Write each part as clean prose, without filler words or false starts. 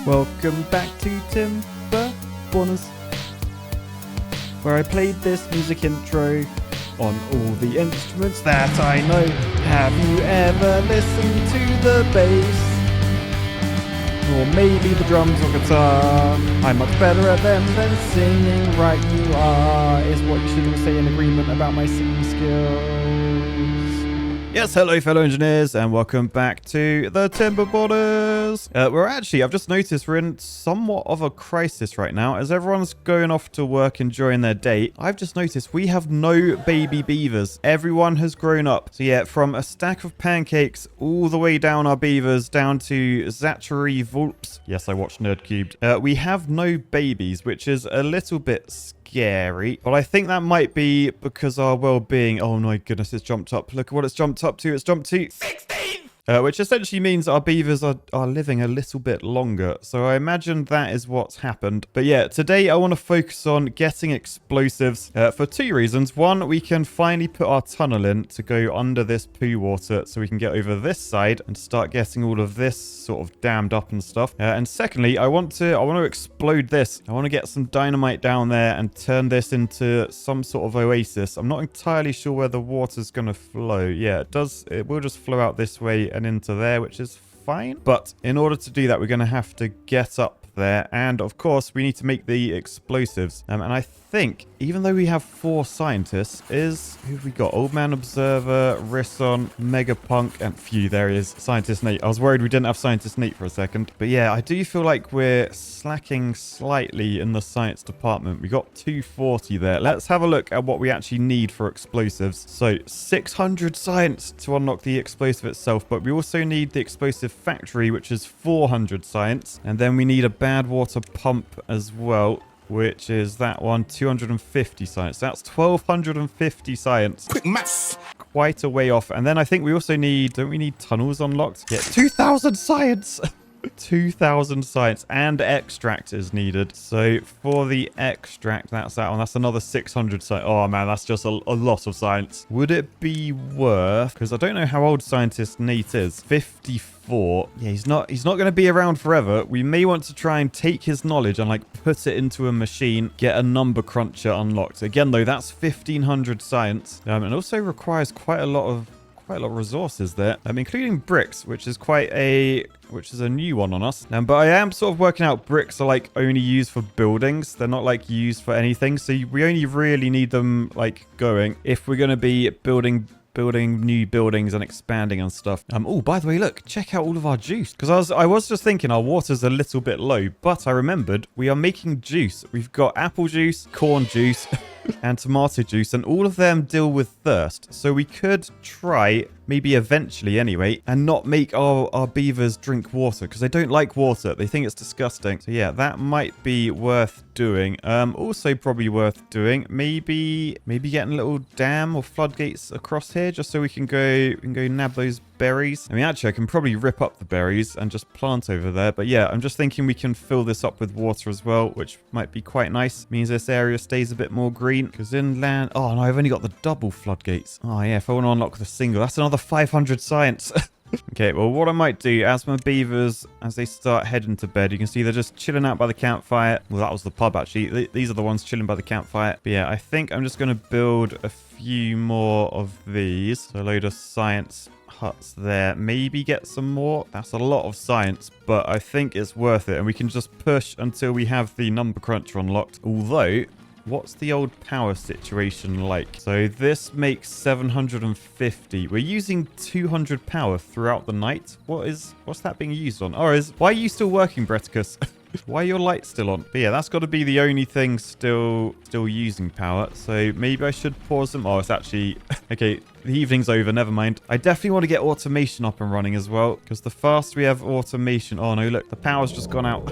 Welcome back to Timberborners, where I played this music intro on all the instruments that I know. Have you ever listened to the bass? Or maybe the drums or guitar? I'm much better at them than singing, right you are, is what you should all say in agreement about my singing skills. Yes, hello fellow engineers, and welcome back to the Timberborners. I've just noticed we're in somewhat of a crisis right now, as everyone's going off to work enjoying their day. I've just noticed we have no baby beavers. Everyone has grown up. So yeah, from a stack of pancakes all the way down our beavers, down to Zachary Vulps. Yes, I watched Nerd Cubed. We have no babies, which is a little bit scary, but I think that might be because our well-being. Oh my goodness, it's jumped up. Look at what it's jumped up to. It's jumped to 16! Which essentially means our beavers are living a little bit longer. So I imagine that is what's happened. But yeah, today I want to focus on getting explosives for two reasons. One, we can finally put our tunnel in to go under this poo water so we can get over this side and start getting all of this sort of dammed up and stuff. And secondly, I want to explode this. I want to get some dynamite down there and turn this into some sort of oasis. I'm not entirely sure where the water's going to flow. Yeah, it will just flow out this way and into there, which is fine. But in order to do that, we're going to have to get up there, and of course we need to make the explosives. And I think, even though we have 4 scientists, who have we got? Old Man Observer, Risson, Megapunk, and phew, there he is, Scientist Nate. I was worried we didn't have Scientist Nate for a second. But yeah, I do feel like we're slacking slightly in the science department. We got 240 there. Let's have a look at what we actually need for explosives. So 600 science to unlock the explosive itself, but we also need the explosive factory, which is 400 science, and then we need a bad water pump as well, which is that one, 250 science. That's 1250 science. Quick maths. Quite a way off. And then I think we also need, don't we need tunnels unlocked? Yeah, 2000 science. 2000 science, and extract is needed. So for the extract, that's that one. That's another 600 science. Oh man, that's just a lot of science. Would it be worth, because I don't know how old Scientist Nate is, 54. Yeah, he's not going to be around forever. We may want to try and take his knowledge and like put it into a machine, get a number cruncher unlocked. Again though, that's 1500 science, and also requires quite a lot of resources there, including bricks, which is a new one on us. But I am sort of working out bricks are like only used for buildings. They're not like used for anything. So we only really need them like going if we're going to be building new buildings and expanding and stuff. Oh, by the way, look, check out all of our juice. Because I was just thinking our water's a little bit low, but I remembered we are making juice. We've got apple juice, corn juice, and tomato juice, and all of them deal with thirst. So we could try, maybe eventually anyway, and not make our beavers drink water, because they don't like water. They think it's disgusting. So yeah, that might be worth doing. Also probably worth doing, maybe getting a little dam or floodgates across here, just so we can go nab those berries. I mean, actually, I can probably rip up the berries and just plant over there. But yeah, I'm just thinking we can fill this up with water as well, which might be quite nice. Means this area stays a bit more green. Because inland... Oh, no, I've only got the double floodgates. Oh, yeah, if I want to unlock the single, that's another 500 science. Okay, well, what I might do, as my beavers, as they start heading to bed, you can see they're just chilling out by the campfire. Well, that was the pub, actually. These are the ones chilling by the campfire. But yeah, I think I'm just going to build a few more of these. So a load of science huts there. Maybe get some more. That's a lot of science, but I think it's worth it. And we can just push until we have the number cruncher unlocked. Although... what's the old power situation like? So this makes 750. We're using 200 power throughout the night. What's that being used on? Oh, why are you still working, Breticus? Why are your lights still on? But yeah, that's got to be the only thing still using power. So maybe I should pause them. Oh, it's actually... okay, the evening's over. Never mind. I definitely want to get automation up and running as well, because the faster we have automation... oh no, look, the power's just gone out.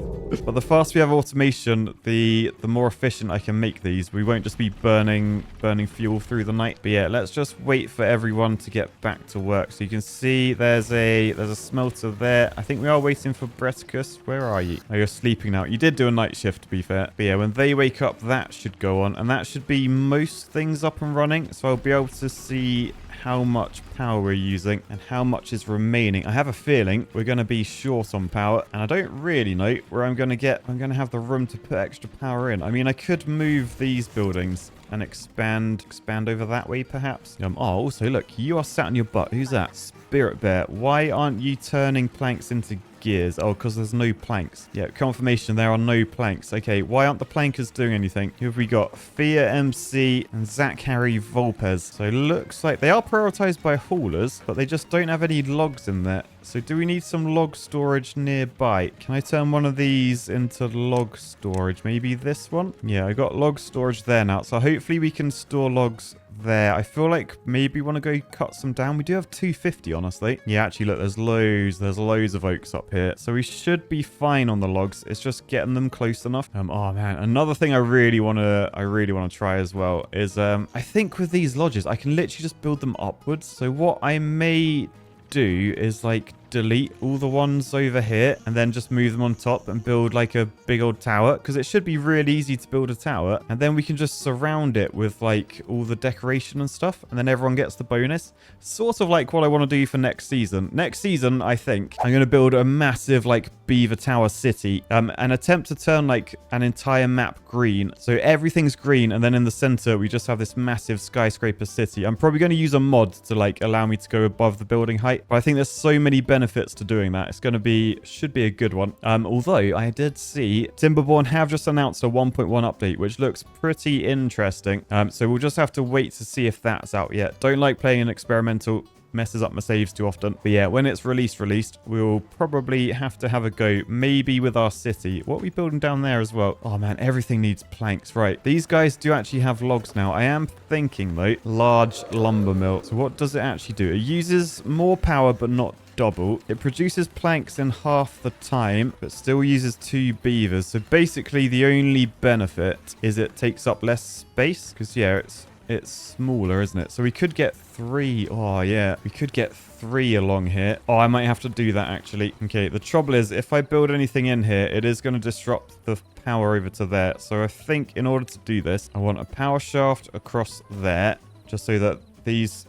But the faster we have automation, the more efficient I can make these. We won't just be burning fuel through the night. But yeah, let's just wait for everyone to get back to work. So you can see there's a smelter there. I think we are waiting for Breticus. Where are you? Oh, you're sleeping now. You did do a night shift, to be fair. But yeah, when they wake up, that should go on, and that should be most things up and running. So I'll be able to see how much power we're using and how much is remaining. I have a feeling we're going to be short on power, and I don't really know where I'm going to have the room to put extra power in. I mean, I could move these buildings and expand over that way, perhaps. Oh, also, look, you are sat on your butt. Who's that? Spirit Bear. Why aren't you turning planks into gears? Oh, because there's no planks. Yeah, confirmation, there are no planks. Okay, why aren't the plankers doing anything? Who have we got? Fia MC and Zachary Volpez. So looks like they are prioritized by haulers, but they just don't have any logs in there. So do we need some log storage nearby? Can I turn one of these into log storage? Maybe this one? Yeah, I got log storage there now. So hopefully we can store logs there. I feel like maybe we want to go cut some down. We do have 250, honestly. Yeah, actually, look, there's loads of oaks up here. So we should be fine on the logs. It's just getting them close enough. Oh man, another thing I really want to try as well is I think with these lodges, I can literally just build them upwards. So what I may do is like delete all the ones over here and then just move them on top and build like a big old tower, because it should be really easy to build a tower, and then we can just surround it with like all the decoration and stuff, and then everyone gets the bonus. Sort of like what I want to do for next season. Next season, I think I'm going to build a massive like beaver tower city and attempt to turn like an entire map green, so everything's green, and then in the center we just have this massive skyscraper city. I'm probably going to use a mod to like allow me to go above the building height, but I think there's so many benefits to doing that. It's going to be, should be a good one. Although I did see Timberborn have just announced a 1.1 update, which looks pretty interesting. So we'll just have to wait to see if that's out yet. Don't like playing an experimental, messes up my saves too often. But yeah, when it's released, we'll probably have to have a go, maybe with our city. What are we building down there as well? Oh man, everything needs planks. Right, these guys do actually have logs now. I am thinking though, large lumber mill. So what does it actually do? It uses more power, but not double. It produces planks in half the time, but still uses 2 beavers. So basically the only benefit is it takes up less space, because yeah, it's smaller, isn't it? So we could get 3. Oh yeah, we could get 3 along here. Oh, I might have to do that actually. Okay, the trouble is if I build anything in here, it is going to disrupt the power over to there. So I think in order to do this, I want a power shaft across there, just so that these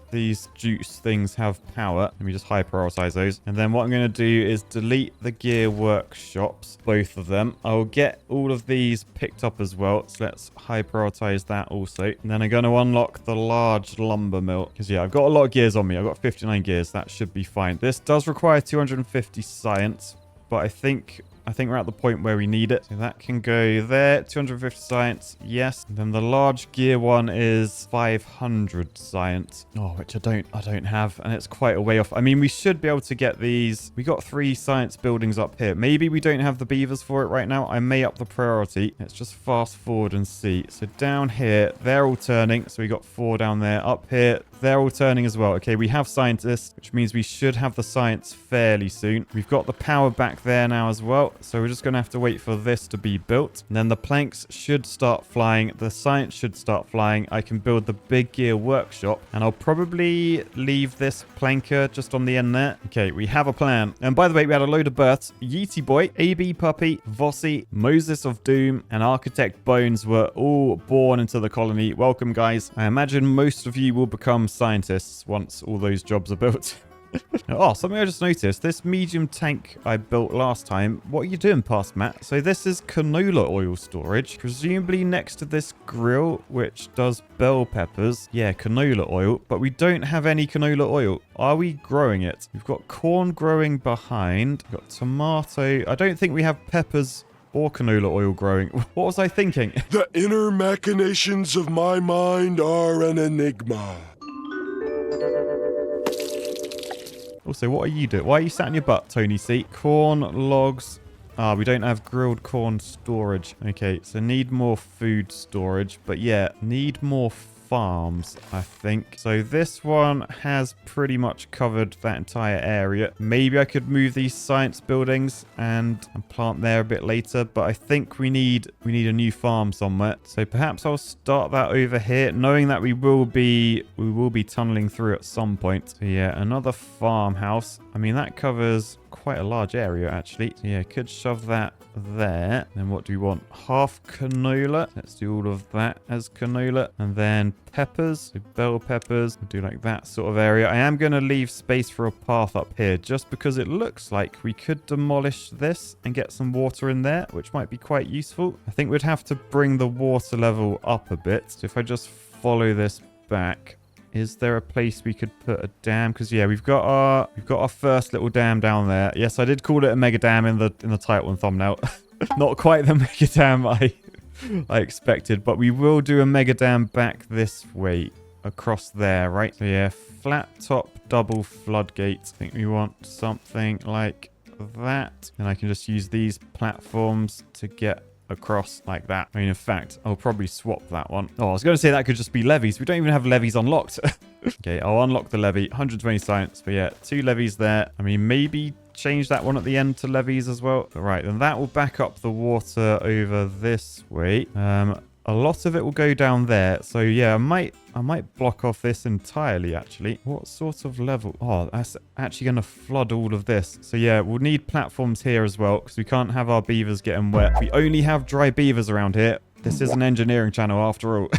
juice things have power. Let me just high prioritize those. And then what I'm going to do is delete the gear workshops, both of them. I'll get all of these picked up as well. So let's high prioritize that also. And then I'm going to unlock the large lumber mill, because yeah, I've got a lot of gears on me. I've got 59 gears. That should be fine. This does require 250 science, but I think we're at the point where we need it. So that can go there. 250 science. Yes. And then the large gear one is 500 science. Oh, which I don't have. And it's quite a way off. I mean, we should be able to get these. We got 3 science buildings up here. Maybe we don't have the beavers for it right now. I may up the priority. Let's just fast forward and see. So down here, they're all turning. So we got 4 down there. Up here, they're all turning as well. Okay, we have scientists, which means we should have the science fairly soon. We've got the power back there now as well. So we're just going to have to wait for this to be built. And then the planks should start flying. The science should start flying. I can build the big gear workshop. And I'll probably leave this planker just on the end there. Okay, we have a plan. And by the way, we had a load of births. Yeety Boy, AB Puppy, Vossi, Moses of Doom, and Architect Bones were all born into the colony. Welcome, guys. I imagine most of you will become scientists once all those jobs are built. Oh, something I just noticed. This medium tank I built last time. What are you doing, past Matt? So this is canola oil storage. Presumably next to this grill, which does bell peppers. Yeah, canola oil. But we don't have any canola oil. Are we growing it? We've got corn growing behind. We've got tomato. I don't think we have peppers or canola oil growing. What was I thinking? The inner machinations of my mind are an enigma. Also, what are you doing? Why are you sat on your butt, Tony C? Corn, logs. Ah, we don't have grilled corn storage. Okay, so need more food storage. But yeah, need more farms, I think. So this one has pretty much covered that entire area. Maybe I could move these science buildings and plant there a bit later, but I think we need a new farm somewhere. So perhaps I'll start that over here, knowing that we will be tunneling through at some point. So yeah, another farmhouse. I mean, that covers quite a large area, actually. So yeah, could shove that there. Then what do we want? Half canola. Let's do all of that as canola. And then peppers. So bell peppers. We'll do like that sort of area. I am going to leave space for a path up here just because it looks like we could demolish this and get some water in there, which might be quite useful. I think we'd have to bring the water level up a bit. So if I just follow this back, is there a place we could put a dam? Because yeah, we've got our first little dam down there. Yes, I did call it a mega dam in the title and thumbnail. Not quite the mega dam I expected, but we will do a mega dam back this way across there, right? So yeah, flat top double floodgates. I think we want something like that, and I can just use these platforms to get across like that. I mean, in fact, I'll probably swap that one. Oh, I was going to say that could just be levies. We don't even have levies unlocked. Okay, I'll unlock the levy. 120 science. But yeah, 2 levies there. I mean, maybe change that one at the end to levies as well. But right, then that will back up the water over this way. A lot of it will go down there. So yeah, I might block off this entirely, actually. What sort of level? Oh, that's actually going to flood all of this. So yeah, we'll need platforms here as well because we can't have our beavers getting wet. We only have dry beavers around here. This is an engineering channel after all.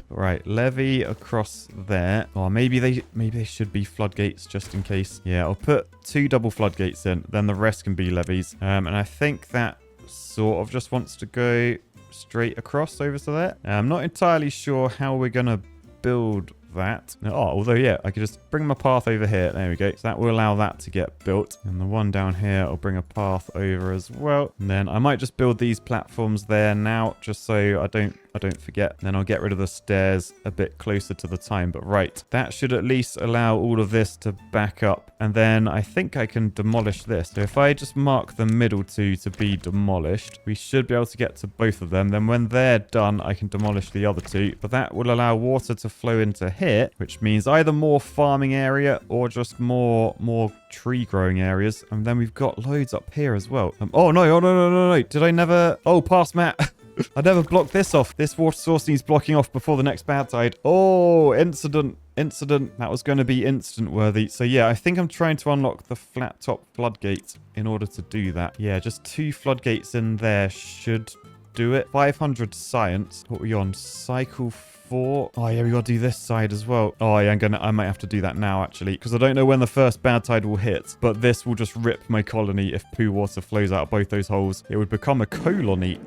Right, levy across there. Oh, maybe they should be floodgates just in case. Yeah, I'll put 2 double floodgates in. Then the rest can be levies. And I think that sort of just wants to go straight across over to there. I'm not entirely sure how we're going to build that. Oh, although, yeah, I could just bring my path over here. There we go. So that will allow that to get built. And the one down here, I'll bring a path over as well. And then I might just build these platforms there now, just so I don't forget. And then I'll get rid of the stairs a bit closer to the time. But right, that should at least allow all of this to back up. And then I think I can demolish this. So if I just mark the middle 2 to be demolished, we should be able to get to both of them. Then when they're done, I can demolish the other 2. But that will allow water to flow into here, which means either more farming area or just more tree growing areas. And then we've got loads up here as well. Oh no. Did I never... Oh, past Matt. I never blocked this off. This water source needs blocking off before the next bad tide. Oh, incident. That was going to be instant worthy. So yeah, I think I'm trying to unlock the flat top floodgate in order to do that. Yeah, just 2 floodgates in there should do it. 500 science. What are we on? Cycle 4. Oh yeah, we got to do this side as well. Oh yeah, I might have to do that now actually, because I don't know when the first bad tide will hit, but this will just rip my colony if poo water flows out of both those holes. It would become a colony.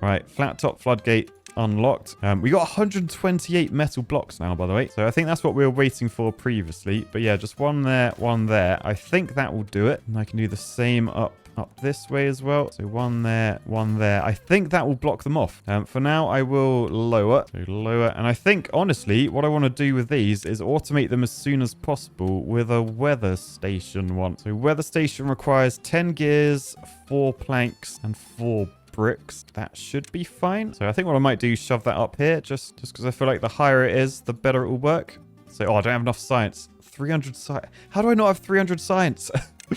Right, flat top floodgate unlocked. We got 128 metal blocks now, by the way. So I think that's what we were waiting for previously. But yeah, just one there, one there. I think that will do it. And I can do the same up this way as well. So one there, one there. I think that will block them off. For now, I will lower. So lower. And I think, honestly, what I want to do with these is automate them as soon as possible with a weather station one. So weather station requires 10 gears, 4 planks, and 4 bricks. That should be fine. So I think what I might do is shove that up here just because I feel like the higher it is, the better it will work. So, oh, I don't have enough science. 300 science. How do I not have 300 science?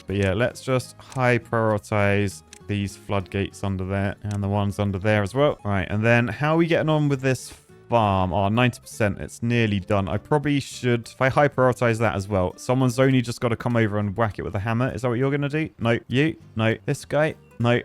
But yeah, let's just high prioritize these floodgates under there and the ones under there as well. Right, and then how are we getting on with this farm? Oh, 90%. It's nearly done. I probably should, if I high prioritize that as well, someone's only just got to come over and whack it with a hammer. Is that what you're going to do? No. You? No. This guy? No.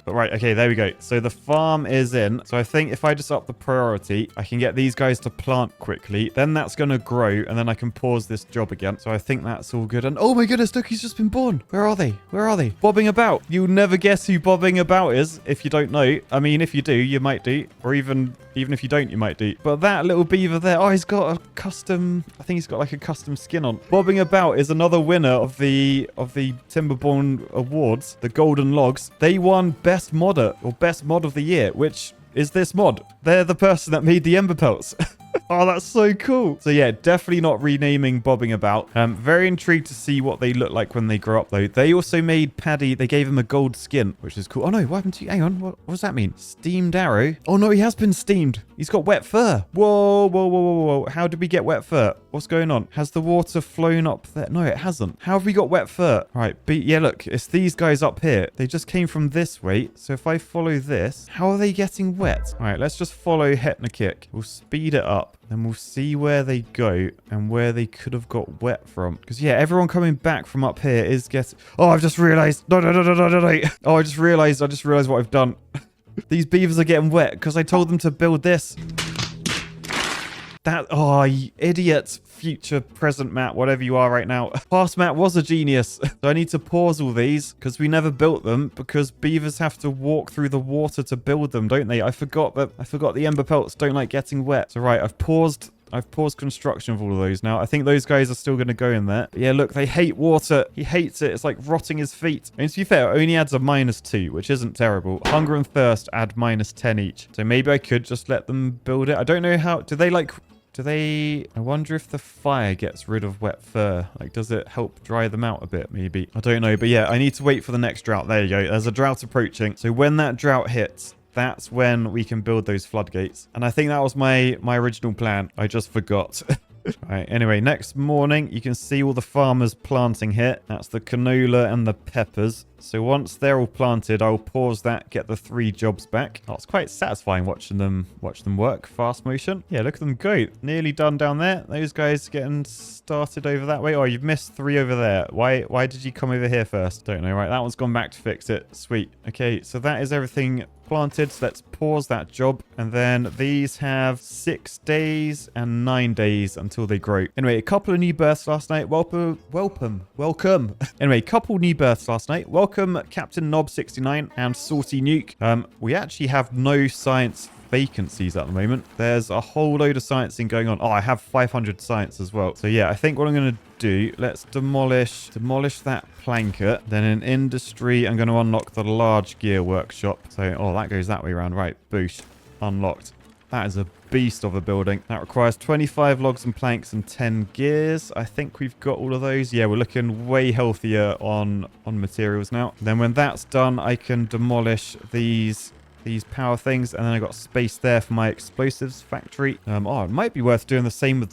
But right, okay, there we go. So the farm is in. So I think if I just up the priority, I can get these guys to plant quickly. Then that's going to grow, and then I can pause this job again. So I think that's all good. And oh my goodness, look, he's just been born. Where are they? Where are they? Bobbing about. You'll never guess who bobbing about is if you don't know. I mean, if you do, you might do. Or even if you don't, you might do. But that little beaver there, oh, he's got a custom, I think he's got like a custom skin on. Bobbing about is another winner of the Timberborn awards, the Golden Logs. They won Best Modder, or Best Mod of the Year, which is this mod. They're the person that made the Emberpelts. Oh, that's so cool. So yeah, definitely not renaming Bobbing About. Very intrigued to see what they look like when they grow up though. They also made Paddy, they gave him a gold skin, which is cool. Oh no, what happened to you? Hang on, what does that mean? Steamed arrow? Oh no, he has been steamed. He's got wet fur. Whoa. How did we get wet fur? What's going on? Has the water flown up there? No, it hasn't. How have we got wet fur? All right, but yeah, look, it's these guys up here. They just came from this way. So if I follow this, how are they getting wet? All right, let's just follow Hetna Kick. We'll speed it up. then we'll see where they go and where they could have got wet from. Because, yeah, everyone coming back from up here is getting... Oh, I've just realized. No. Oh, I just realized what I've done. These beavers are getting wet because I told them to build this. Oh, you idiot. Future, present Matt, whatever you are right now. Past Matt was a genius. So I need to pause all these because we never built them because beavers have to walk through the water to build them, don't they? I forgot the Emberpelts don't like getting wet. So right, I've paused construction of all of those now. I think those guys are still going to go in there. But yeah, look, they hate water. He hates it. It's like rotting his feet. And to be fair, it only adds a -2, which isn't terrible. Hunger and thirst add -10 each. So maybe I could just let them build it. I don't know how... I wonder if the fire gets rid of wet fur. Like, does it help dry them out a bit, maybe? I don't know. But yeah, I need to wait for the next drought. There you go. There's a drought approaching. So when that drought hits... that's when we can build those floodgates. And I think that was my original plan. I just forgot. Right, anyway, next morning, you can see all the farmers planting here. That's the canola and the peppers. So once they're all planted, I'll pause that, get the 3 jobs back. Oh, it's quite satisfying watching them work. Fast motion. Yeah, look at them go. Nearly done down there. Those guys getting started over that way. Oh, you've missed 3 over there. Why did you come over here first? Don't know. Right, that one's gone back to fix it. Sweet. Okay, so that is everything planted. So let's pause that job. And then these have 6 days and 9 days until they grow. Anyway, a couple of new births last night. Welcome. Anyway, a couple new births last night. Welcome Captain Knob69 and Salty Nuke. We actually have no science vacancies at the moment. There's a whole load of sciencing going on. Oh, I have 500 science as well. So yeah, I think what I'm going to do, let's demolish that planker. Then in industry, I'm going to unlock the large gear workshop. So, oh, that goes that way around. Right, boosh. Unlocked. That is a beast of a building. That requires 25 logs and planks and 10 gears. I think we've got all of those. Yeah, we're looking way healthier on materials now. Then when that's done, I can demolish these power things, and then I got space there for my explosives factory. Oh, it might be worth doing the same with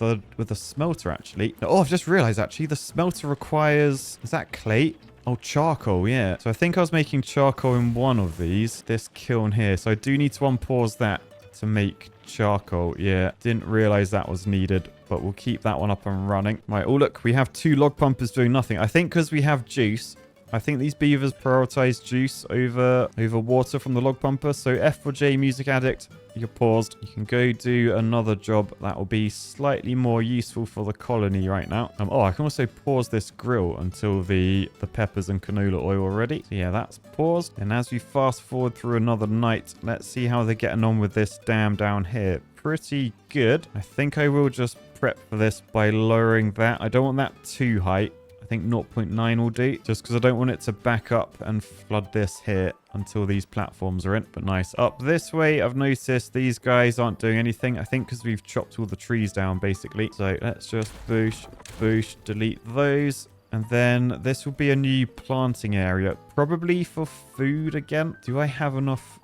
the smelter actually. Oh, I've just realized actually the smelter requires, is that clay? Oh, charcoal, yeah. So I think I was making charcoal in one of these, this kiln here. So I do need to unpause that to make charcoal. Yeah, didn't realize that was needed, but we'll keep that one up and running. Right, oh look, we have 2 log pumpers doing nothing. I think because we have juice, I think these beavers prioritize juice over water from the log pumper. So F4J Music Addict, you're paused. You can go do another job that will be slightly more useful for the colony right now. Oh, I can also pause this grill until the peppers and canola oil are ready. So yeah, that's paused. And as we fast forward through another night, let's see how they're getting on with this dam down here. Pretty good. I think I will just prep for this by lowering that. I don't want that too high. I think 0.9 will do, just because I don't want it to back up and flood this here until these platforms are in. But nice. Up this way, I've noticed these guys aren't doing anything. I think because we've chopped all the trees down, basically. So let's just boosh, delete those. And then this will be a new planting area, probably for food again. Do I have enough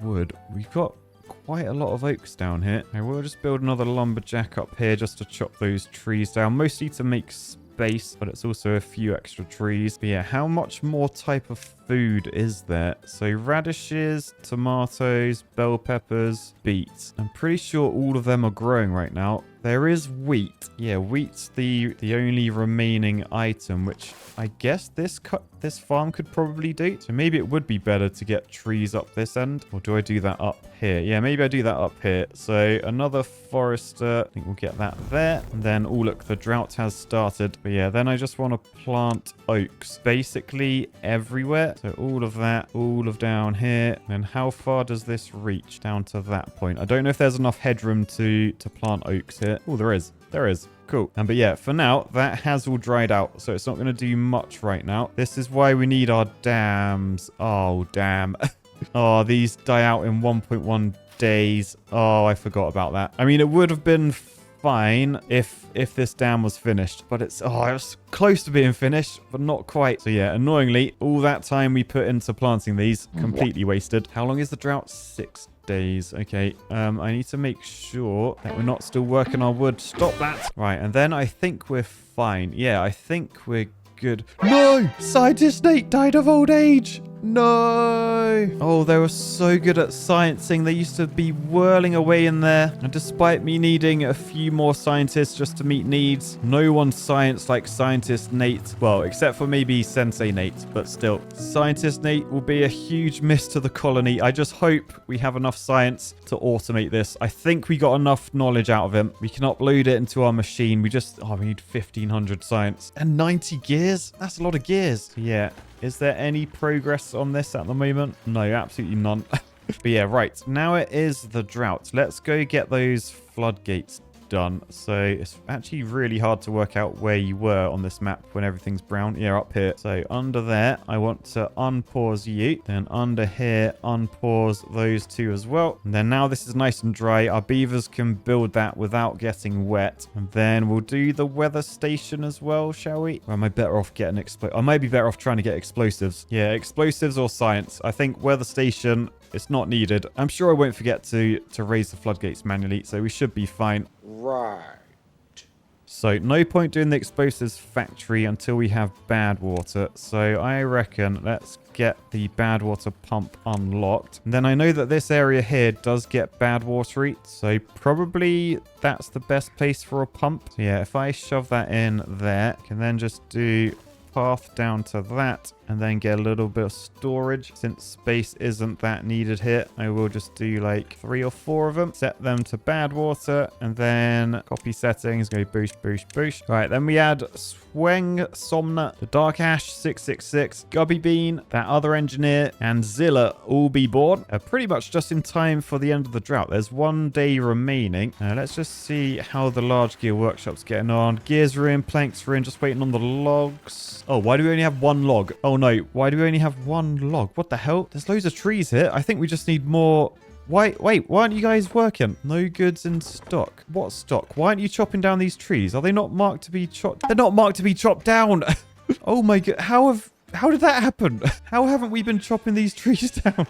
wood? We've got quite a lot of oaks down here. I will just build another lumberjack up here just to chop those trees down, mostly to make space, but it's also a few extra trees. But yeah, how much more type of food is there? So radishes, tomatoes, bell peppers, beets. I'm pretty sure all of them are growing right now. There is wheat. Yeah, wheat's the only remaining item, which I guess this farm could probably do. So maybe it would be better to get trees up this end. Or do I do that up here? Yeah, maybe I do that up here. So another forester. I think we'll get that there. And then, oh look, the drought has started. But yeah, then I just want to plant oaks basically everywhere. So all of that, all of down here. And how far does this reach down to that point? I don't know if there's enough headroom to plant oaks here. Oh, there is. There is. Cool. But yeah, for now, that has all dried out, so it's not going to do much right now. This is why we need our dams. Oh, damn. Oh, these die out in 1.1 days. Oh, I forgot about that. I mean, it would have been fine if this dam was finished, but it was close to being finished, but not quite. So yeah, annoyingly, all that time we put into planting these, completely wasted. How long is the drought? 6 days. Okay, I need to make sure that we're not still working our wood. Stop that. Right, and then I think we're fine. Yeah, I think we're good. No! Scientist Nate died of old age! No! Oh, they were so good at sciencing. They used to be whirling away in there. And despite me needing a few more scientists just to meet needs, no one scienced like Scientist Nate. Well, except for maybe Sensei Nate, but still. Scientist Nate will be a huge miss to the colony. I just hope we have enough science to automate this. I think we got enough knowledge out of him. We can upload it into our machine. We need 1,500 science. And 90 gears? That's a lot of gears. Yeah. Is there any progress on this at the moment? No, absolutely none. But yeah, right. Now it is the drought. Let's go get those floodgates done. So it's actually really hard to work out where you were on this map when everything's brown. Yeah, up here. So under there, I want to unpause you. Then under here, unpause those two as well. And then now this is nice and dry. Our beavers can build that without getting wet. And then we'll do the weather station as well, shall we? Or am I better off getting I might be better off trying to get explosives. Yeah, explosives or science. I think weather station, it's not needed. I'm sure I won't forget to raise the floodgates manually, so we should be fine. Right. So no point doing the explosives factory until we have bad water. So I reckon let's get the bad water pump unlocked. And then I know that this area here does get bad watery. So probably that's the best place for a pump. So yeah, if I shove that in there, I can then just do path down to that and then get a little bit of storage. Since space isn't that needed here, I will just do like 3 or 4 of them, set them to bad water, and then copy settings, go boost, boost, boost. All right, then we add Sweng, Somna, the Dark Ash 666, Gubby Bean, that other engineer, and Zilla all be born. Pretty much just in time for the end of the drought. There's 1 day remaining. Let's just see how the large gear workshop's getting on. Gears are in, planks are in, just waiting on the logs. Oh, why do we only have 1 log? Oh no, why do we only have 1 log? What the hell? There's loads of trees here. I think we just need more. Wait, why aren't you guys working? No goods in stock. What stock? Why aren't you chopping down these trees? Are they not marked to be chopped? They're not marked to be chopped down. Oh my god, how did that happen? How haven't we been chopping these trees down?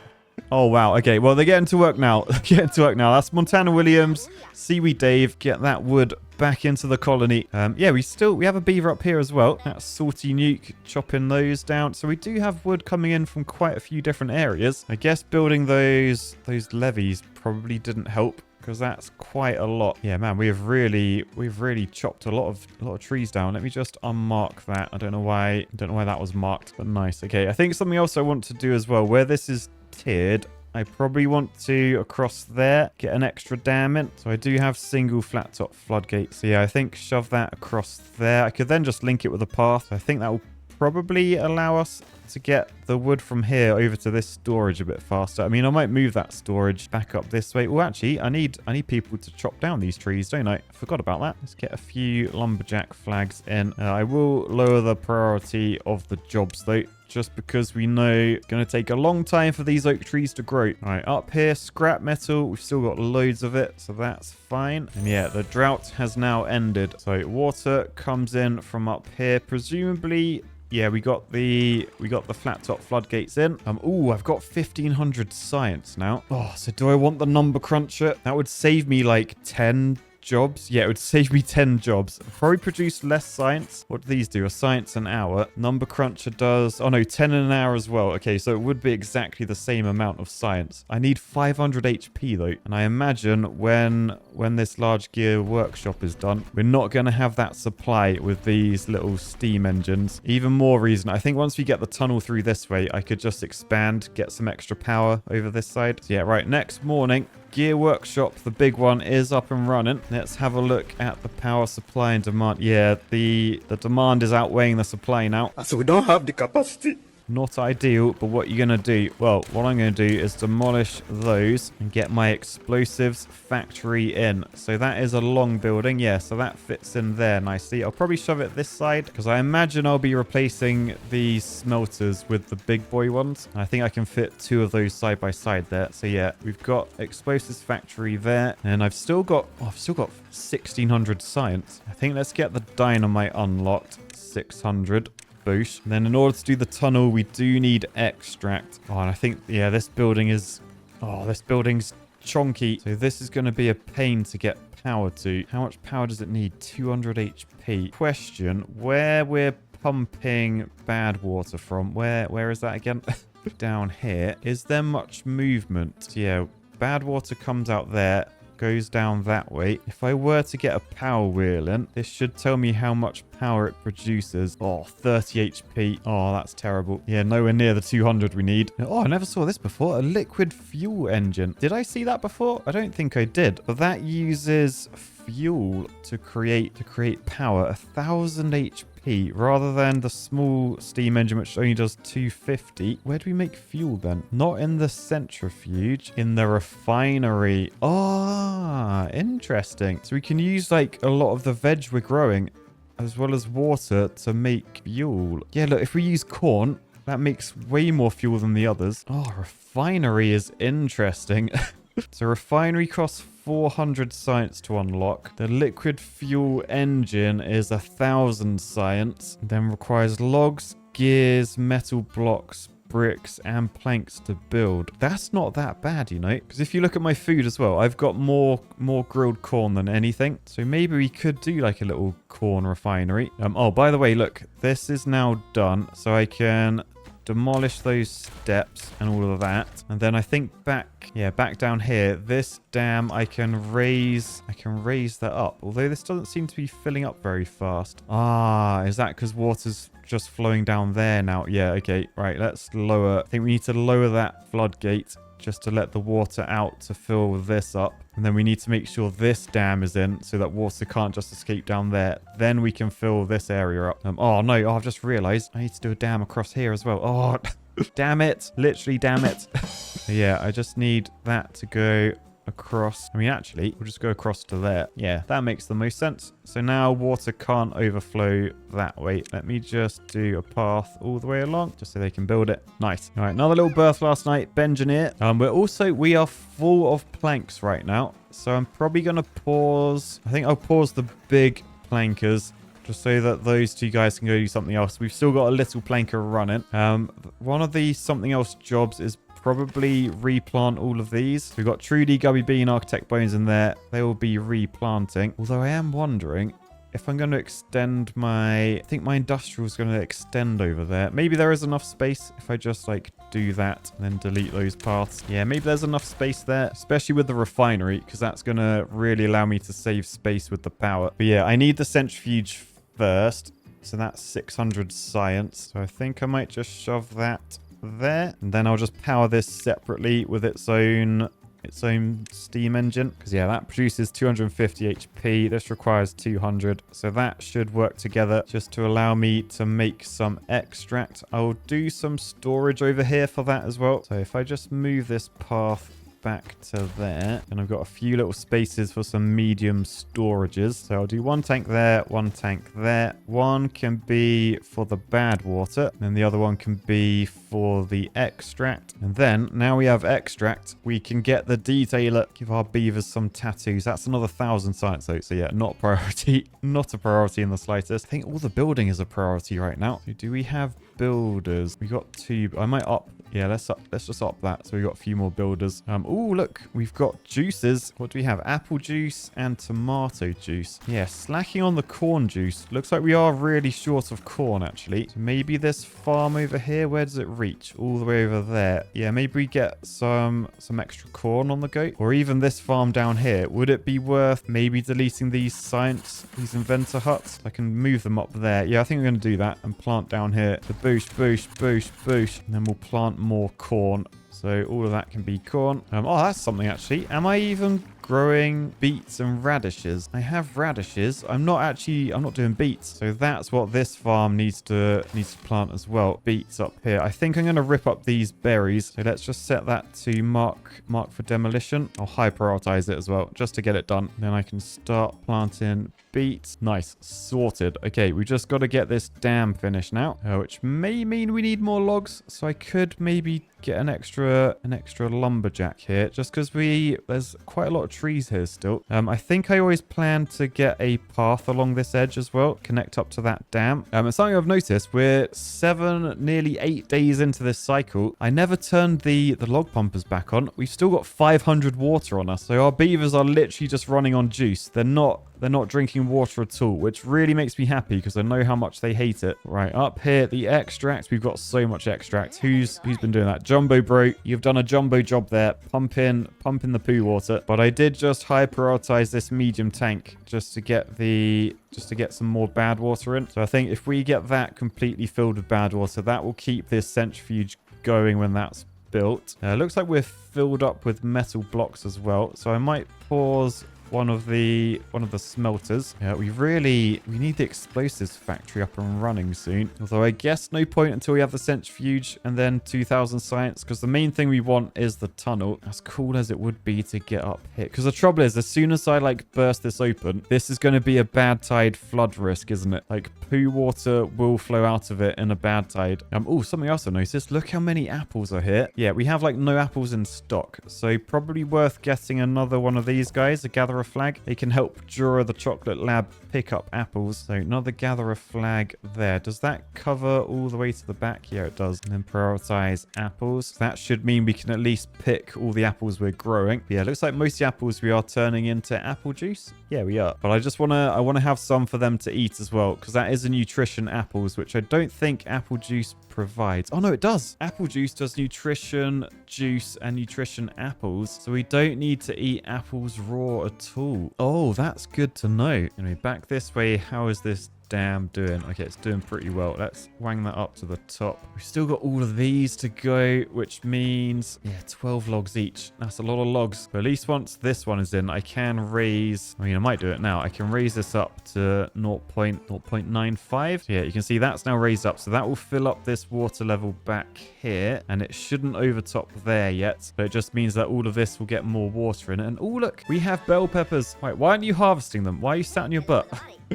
Oh, wow. Okay, well, they're getting to work now. That's Montana Williams, Seaweed Dave. Get that wood back into the colony. Yeah, we have a beaver up here as well. That's Salty Nuke, chopping those down. So we do have wood coming in from quite a few different areas. I guess building those levees probably didn't help, because that's quite a lot. Yeah, man, we've really chopped a lot of trees down. Let me just unmark that. I don't know why that was marked, but nice. Okay, I think something else I want to do as well, where this is tiered, I probably want to, across there, get an extra dam in. So I do have single flat top floodgates. So yeah, I think shove that across there. I could then just link it with a path. So I think that will probably allow us to get the wood from here over to this storage a bit faster. I mean, I might move that storage back up this way. Well, actually, I need people to chop down these trees, don't I? I forgot about that. Let's get a few lumberjack flags in. I will lower the priority of the jobs, though, just because we know it's going to take a long time for these oak trees to grow. All right, up here, scrap metal. We've still got loads of it, so that's fine. And yeah, the drought has now ended. So water comes in from up here, presumably. Yeah, we got the flat top floodgates in. Oh, I've got 1,500 science now. Oh, so do I want the number cruncher? That would save me like 10 jobs. Yeah, it would save me 10 jobs. Probably produce less science. What do these do? A science an hour. Number cruncher does, oh no, 10 in an hour as well. Okay, so it would be exactly the same amount of science. I need 500 HP though. And I imagine when this large gear workshop is done, we're not going to have that supply with these little steam engines. Even more reason, I think once we get the tunnel through this way, I could just expand, get some extra power over this side. So yeah, right, next morning, gear workshop, the big one, is up and running. Let's have a look at the power supply and demand. Yeah, the demand is outweighing the supply now. So we don't have the capacity. Not ideal, but what you're going to do? Well, what I'm going to do is demolish those and get my explosives factory in. So that is a long building. Yeah, so that fits in there nicely. I'll probably shove it this side because I imagine I'll be replacing these smelters with the big boy ones. I think I can fit 2 of those side by side there. So yeah, we've got explosives factory there. And I've still got 1,600 science. I think let's get the dynamite unlocked. 600. Boosh. And then in order to do the tunnel, we do need extract. Oh, and I think, yeah, this building's chonky. So this is going to be a pain to get power to. How much power does it need? 200 HP. Question, where we're pumping bad water from? Where is that again? Down here. Is there much movement? So yeah, bad water comes out there, goes down that way. If I were to get a power wheel in, this should tell me how much power it produces. Oh, 30 HP. Oh, that's terrible. Yeah, nowhere near the 200 we need. Oh, I never saw this before. A liquid fuel engine. Did I see that before? I don't think I did. But that uses fuel to create power. 1000 HP. Rather than the small steam engine which only does 250. Where do we make fuel then? Not in the centrifuge, in the refinery. Ah, interesting. So we can use like a lot of the veg we're growing as well as water to make fuel. Yeah, look, if we use corn, that makes way more fuel than the others. Oh, refinery is interesting. So refinery costs 400 science to unlock. The liquid fuel engine is 1000 science. Then requires logs, gears, metal blocks, bricks, and planks to build. That's not that bad, you know, because if you look at my food as well, I've got more grilled corn than anything. So maybe we could do like a little corn refinery. Oh, by the way, look, this is now done. So I can demolish those steps and all of that, and then I think back down here, this dam, I can raise that up, although this doesn't seem to be filling up very fast. Is that because water's just flowing down there now? Yeah, okay, right, let's lower. I think we need to lower that floodgate just to let the water out to fill this up. And then we need to make sure this dam is in so that water can't just escape down there. Then we can fill this area up. Oh, no. Oh, I've just realized I need to do a dam across here as well. Oh, damn it. Literally, damn it. Yeah, I just need that to go across. I mean, actually, we'll just go across to there. Yeah, that makes the most sense. So now water can't overflow that way. Let me just do a path all the way along just so they can build it. Nice. All right, another little berth last night. Benjamin. We are full of planks right now. So I'm probably going to pause. I think I'll pause the big plankers just so that those two guys can go do something else. We've still got a little planker running. One of the something else jobs is probably replant all of these. So we've got Trudy, Gubby Bean, Architect Bones in there. They will be replanting. Although I am wondering if I'm going to extend I think my industrial is going to extend over there. Maybe there is enough space if I just like do that and then delete those paths. Yeah, maybe there's enough space there, especially with the refinery, because that's going to really allow me to save space with the power. But yeah, I need the centrifuge first. So that's 600 science. So I think I might just shove that there, and then I'll just power this separately with its own steam engine, because yeah, that produces 250 HP. This requires 200, so that should work together just to allow me to make some extract. I'll do some storage over here for that as well. So if I just move this path back to there, and I've got a few little spaces for some medium storages. So I'll do one tank there, one tank there. One can be for the bad water, and the other one can be for the extract. And then now we have extract, we can get the detailer, give our beavers some tattoos. That's another 1000 science though. So yeah, not priority, not a priority in the slightest. I think all the building is a priority right now. So do we have builders? We got 2. I might up. Yeah, let's just up that. So we got a few more builders. Oh, look, we've got juices. What do we have? Apple juice and tomato juice. Yeah, slacking on the corn juice. Looks like we are really short of corn, actually. So maybe this farm over here, where does it reach? All the way over there. Yeah, maybe we get some extra corn on the go. Or even this farm down here. Would it be worth maybe deleting these inventor huts? I can move them up there. Yeah, I think I'm going to do that and plant down here. The boosh, boosh, boosh, boosh. And then we'll plant more corn. So all of that can be corn. Oh, that's something actually. Am I even growing beets and radishes? I have radishes. I'm not doing beets. So that's what this farm needs to plant as well. Beets up here. I think I'm going to rip up these berries. So let's just set that to mark for demolition. I'll high prioritize it as well, just to get it done. Then I can start planting beets. Nice. Sorted. Okay, we just got to get this dam finished now, which may mean we need more logs. So I could maybe get an extra lumberjack here, just because there's quite a lot of trees here still. I think I always plan to get a path along this edge as well, connect up to that dam. And something I've noticed, we're 7, nearly 8 days into this cycle. I never turned the log pumpers back on. We've still got 500 water on us, so our beavers are literally just running on juice. They're not they're not drinking water at all, which really makes me happy because I know how much they hate it. Right, up here, the extract. We've got so much extract. Who's been doing that? Jumbo bro, you've done a jumbo job there. Pump in the poo water. But I did just high prioritize this medium tank just to get some more bad water in. So I think if we get that completely filled with bad water, that will keep this centrifuge going when that's built. Looks like we're filled up with metal blocks as well. So I might pause one of the smelters. We need the explosives factory up and running soon. Although I guess no point until we have the centrifuge and then 2000 science, because the main thing we want is the tunnel. As cool as it would be to get up here. Because the trouble is, as soon as I like burst this open, this is going to be a bad tide flood risk, isn't it? Like poo water will flow out of it in a bad tide. Oh, something else I noticed. Look how many apples are here. Yeah, we have like no apples in stock. So probably worth getting another one of these guys, a gatherer flag. They can help Jura the chocolate lab pick up apples. So another gatherer flag there. Does that cover all the way to the back? Yeah, it does. And then prioritize apples. That should mean we can at least pick all the apples we're growing. But yeah, looks like most of the apples we are turning into apple juice. Yeah, we are. But I want to have some for them to eat as well, because that is a nutrition apples, which I don't think apple juice provides. Oh no, it does. Apple juice does nutrition juice and nutrition apples, so we don't need to eat apples raw at all. Oh, that's good to know. Anyway, back this way. How is this dam doing? Okay, it's doing pretty well. Let's wang that up to the top. We've still got all of these to go, which means, yeah, 12 logs each. That's a lot of logs. But at least once this one is in, I can raise, I might do it now. I can raise this up to 0.95. Yeah, you can see that's now raised up. So that will fill up this water level back here, and it shouldn't overtop there yet. But it just means that all of this will get more water in it. And oh, look, we have bell peppers. Wait, why aren't you harvesting them? Why are you sat on your butt?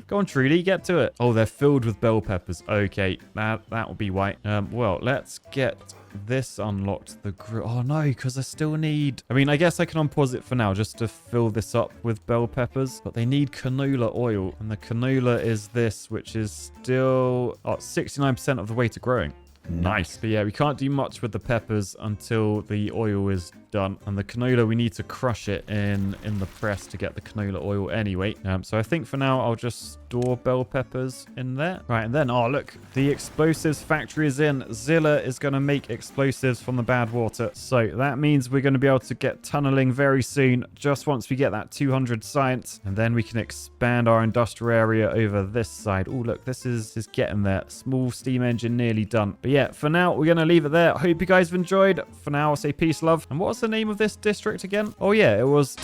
Go on, Trudy, get to it. Oh, they're filled with bell peppers. Okay, that will be white. Well, let's get this unlocked. Oh no, because I still need, I guess I can unpause it for now just to fill this up with bell peppers, but they need canola oil, and the canola is this, which is still 69% of the way to growing. Nice. But yeah, we can't do much with the peppers until the oil is done. And the canola, we need to crush it in the press to get the canola oil anyway. So I think for now, I'll just store bell peppers in there. Right, and then, oh, look, the explosives factory is in. Zilla is going to make explosives from the bad water. So that means we're going to be able to get tunneling very soon, just once we get that 200 science. And then we can expand our industrial area over this side. Oh, look, this is getting there. Small steam engine nearly done. But yeah, for now, we're going to leave it there. I hope you guys have enjoyed. For now, I'll say peace, love. And what was the name of this district again? Oh, yeah, it was...